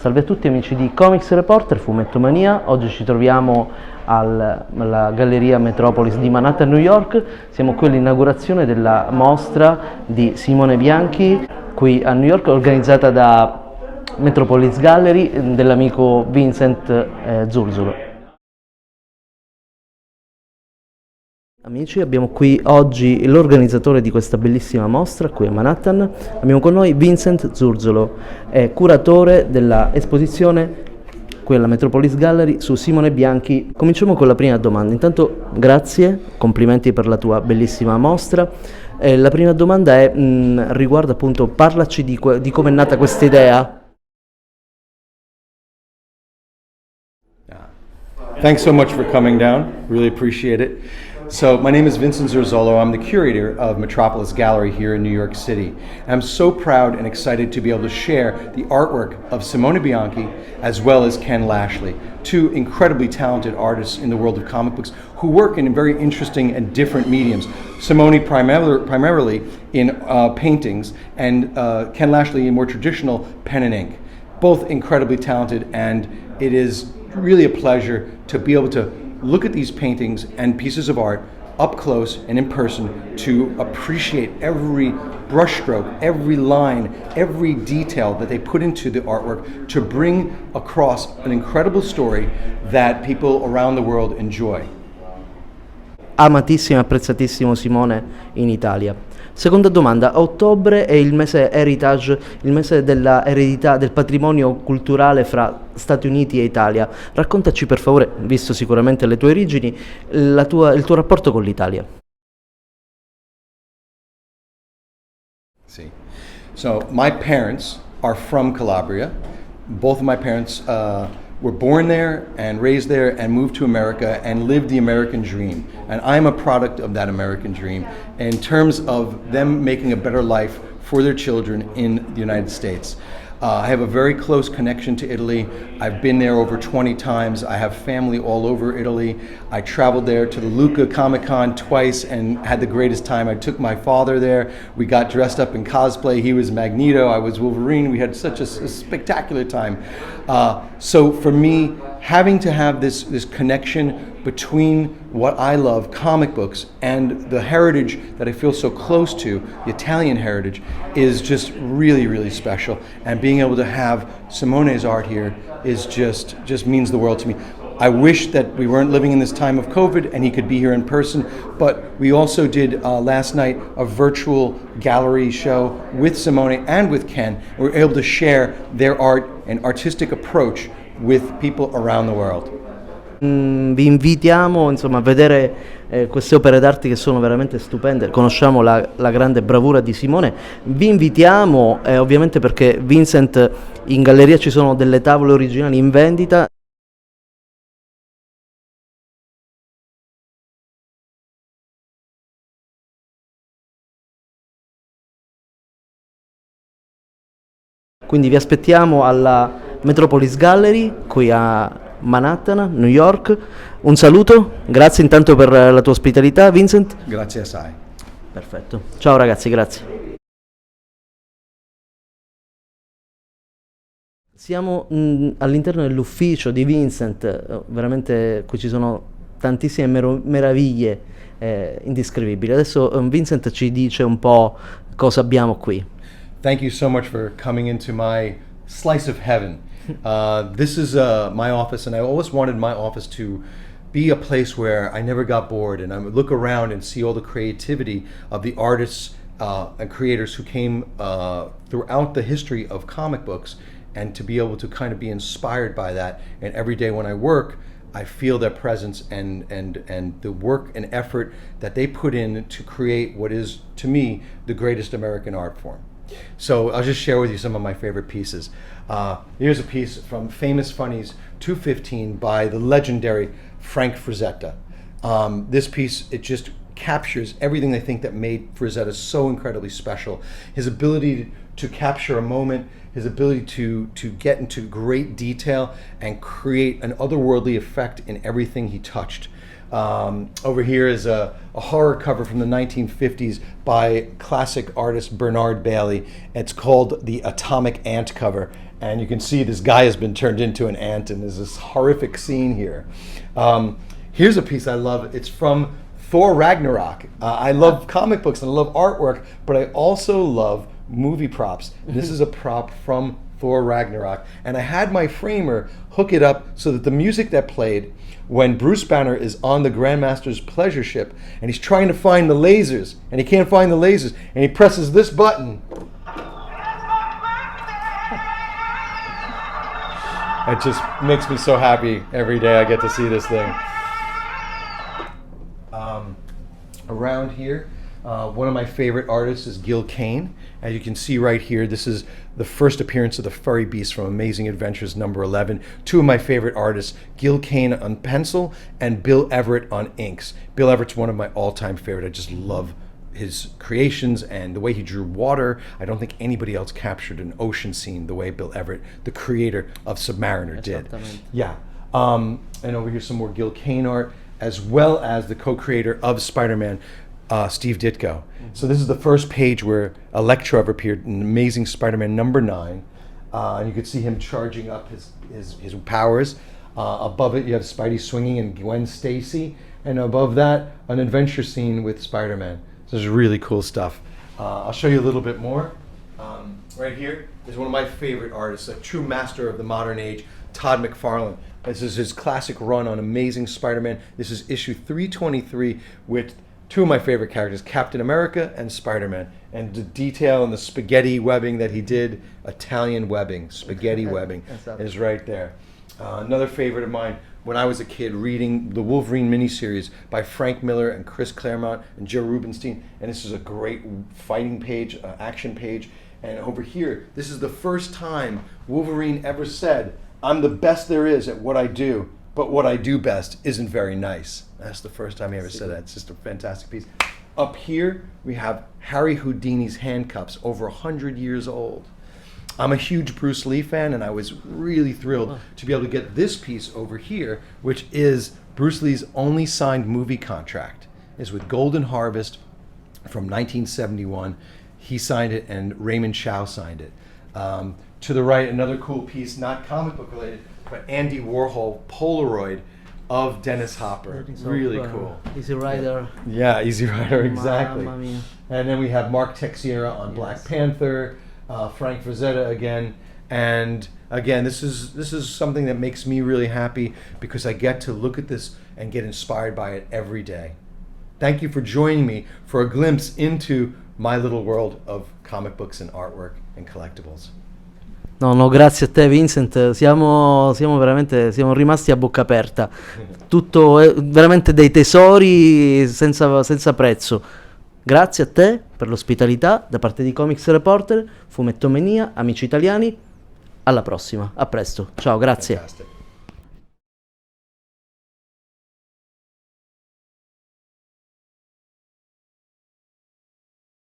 Salve a tutti amici di Comics Reporter, Fumettomania. Oggi ci troviamo alla Galleria Metropolis di Manhattan, New York. Siamo qui all'inaugurazione della mostra di Simone Bianchi qui a New York, organizzata da Metropolis Gallery dell'amico Vincent Zurzolo. Amici, abbiamo qui oggi l'organizzatore di questa bellissima mostra qui a Manhattan. Abbiamo con noi Vincent Zurzolo, è curatore della esposizione qui alla Metropolis Gallery su Simone Bianchi. Cominciamo con la prima domanda. Intanto grazie, complimenti per la tua bellissima mostra. La prima domanda è riguardo appunto, parlaci di come è nata questa idea. Thanks so much for coming down, really appreciate it. So my name is Vincent Zurzolo. I'm the curator of Metropolis Gallery here in New York City. I'm so proud and excited to be able to share the artwork of Simone Bianchi as well as Ken Lashley, two incredibly talented artists in the world of comic books who work in very interesting and different mediums. Simone primarily in paintings and Ken Lashley in more traditional pen and ink. Both incredibly talented, and it is really a pleasure to be able to look at these paintings and pieces of art up close and in person, to appreciate every brushstroke, every line, every detail that they put into the artwork to bring across an incredible story that people around the world enjoy. Amatissimo e apprezzatissimo Simone in Italia. Seconda domanda, ottobre è il mese heritage, il mese della eredità, del patrimonio culturale fra Stati Uniti e Italia. Raccontaci per favore, visto sicuramente le tue origini, il tuo rapporto con l'Italia. Sì. So my parents are from Calabria. Both of my parents were born there and raised there and moved to America and lived the American dream. And I'm a product of that American dream in terms of them making a better life for their children in the United States. I have a very close connection to Italy. I've been there over 20 times. I have family all over Italy. I traveled there to the Lucca Comic Con twice and had the greatest time. I took my father there. We got dressed up in cosplay. He was Magneto, I was Wolverine. We had such a spectacular time. So for me, having to have this connection between what I love, comic books, and the heritage that I feel so close to, the Italian heritage, is just really, really special. And being able to have Simone's art here is just means the world to me. I wish that we weren't living in this time of COVID and he could be here in person, but we also did last night a virtual gallery show with Simone and with Ken. We were able to share their art and artistic approach with people around the world. Vi invitiamo insomma a vedere queste opere d'arte che sono veramente stupende. Conosciamo la grande bravura di Simone. Vi invitiamo ovviamente perché Vincent, in galleria ci sono delle tavole originali in vendita. Quindi vi aspettiamo alla Metropolis Gallery qui a Manhattan, New York. Un saluto, grazie intanto per la tua ospitalità, Vincent. Grazie assai. Perfetto. Ciao ragazzi, grazie. Siamo all'interno dell'ufficio di Vincent, veramente qui ci sono tantissime meraviglie indescrivibili. Adesso Vincent ci dice un po' cosa abbiamo qui. Thank you so much for coming into my slice of heaven. This is my office, and I always wanted my office to be a place where I never got bored, and I would look around and see all the creativity of the artists and creators who came throughout the history of comic books, and to be able to kind of be inspired by that. And every day when I work, I feel their presence and the work and effort that they put in to create what is, to me, the greatest American art form. So I'll just share with you some of my favorite pieces. Here's a piece from Famous Funnies 215 by the legendary Frank Frazetta. This piece, it just captures everything I think that made Frazetta so incredibly special. His ability to capture a moment, his ability to get into great detail and create an otherworldly effect in everything he touched. Over here is a horror cover from the 1950s by classic artist Bernard Bailey. It's called the Atomic Ant cover, And you can see this guy has been turned into an ant, and there's this horrific scene here. Here's a piece I love. It's from Thor Ragnarok. I love comic books and I love artwork, but I also love movie props. This is a prop from Thor Ragnarok, and I had my framer hook it up so that the music that played when Bruce Banner is on the Grandmaster's pleasure ship and he's trying to find the lasers and he can't find the lasers and he presses this button. It just makes me so happy every day I get to see this thing. Around here, one of my favorite artists is Gil Kane. As you can see right here, this is the first appearance of the furry beast from Amazing Adventures number 11. Two of my favorite artists, Gil Kane on pencil and Bill Everett on inks. Bill Everett's one of my all-time favorite. I just love his creations and the way he drew water. I don't think anybody else captured an ocean scene the way Bill Everett, the creator of Submariner, did. Yeah. And over here some more Gil Kane art, as well as the co-creator of Spider-Man, Steve Ditko. So this is the first page where Electro ever appeared in Amazing Spider-Man number 9. And you could see him charging up his powers. Above it, you have Spidey swinging and Gwen Stacy. And above that, an adventure scene with Spider-Man. So this is really cool stuff. I'll show you a little bit more. Right here is one of my favorite artists, a true master of the modern age, Todd McFarlane. This is his classic run on Amazing Spider-Man. This is issue 323 with two of my favorite characters, Captain America and Spider-Man. And the detail and the spaghetti webbing that he did, Italian webbing, spaghetti webbing, is right there. Another favorite of mine, when I was a kid, reading the Wolverine miniseries by Frank Miller and Chris Claremont and Joe Rubinstein. And this is a great fighting page, action page. And over here, this is the first time Wolverine ever said, "I'm the best there is at what I do, but what I do best isn't very nice." That's the first time he ever said that. It's just a fantastic piece. Up here, we have Harry Houdini's handcuffs, over 100 years old. I'm a huge Bruce Lee fan, and I was really thrilled to be able to get this piece over here, which is Bruce Lee's only signed movie contract. It's with Golden Harvest from 1971. He signed it, and Raymond Chow signed it. To the right, another cool piece, not comic book related, but Andy Warhol Polaroid of Dennis Hopper. Really cool. Easy Rider. Yeah, Easy Rider, exactly. Mamma mia. And then we have Mark Texiera on Black Panther, Frank Frazetta again. And again, this is something that makes me really happy because I get to look at this and get inspired by it every day. Thank you for joining me for a glimpse into my little world of comic books and artwork and collectibles. No, grazie a te Vincent, siamo rimasti a bocca aperta. Tutto veramente dei tesori senza prezzo. Grazie a te per l'ospitalità da parte di Comics Reporter, Fumettomania, amici italiani. Alla prossima, a presto. Ciao, grazie. Fantastic.